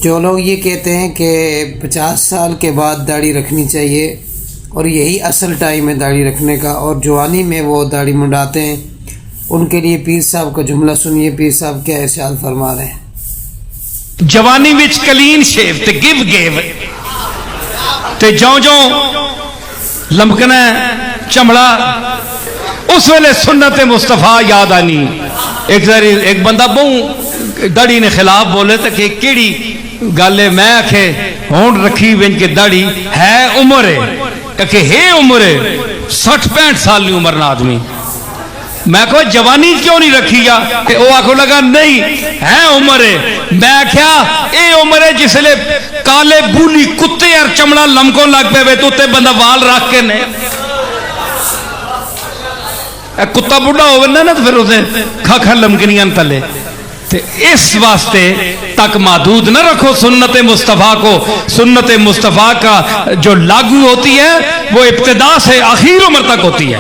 جو لوگ یہ کہتے ہیں کہ 50 سال کے بعد داڑھی رکھنی چاہیے اور یہی اصل ٹائم ہے داڑھی رکھنے کا، اور جوانی میں وہ داڑھی منڈاتے ہیں، ان کے لیے پیر صاحب کا جملہ سنیے، پیر صاحب کیا ارشاد فرما رہے ہیں۔ جوانی وچ کلین شیو تے گیو گیو تے جوں جوں لمکنا چمڑا اس ویلے سنت مصطفیٰ یاد آنی۔ ایک بندہ بہوں داڑھی نے خلاف بولے تو کہ کیڑی گل ہے، میں آکھے ہون رکھی بین کے داڑھی ہے عمر ہے کہ ہے عمر ہے 60-65 سال کی عمر نہ آدمی، میں کہو جوانی کیوں نہیں رکھی جا؟ کہ وہ آکھو لگا نہیں ہے عمر ہے، میں کیا اے عمر ہے جس لئے کالے بولی کتے اور چمڑا لمکوں لگ پہ تو تے بندہ وال رکھ کے نہیں کتا بڑھا ہوگا نا تو پھر اسے کھا لمکنیاں تلے۔ اس واسطے تک محدود نہ رکھو سنت مصطفیٰ کو۔ سنت مصطفیٰ کا جو لاگو ہوتی ہے وہ ابتدا سے آخر عمر تک ہوتی ہے۔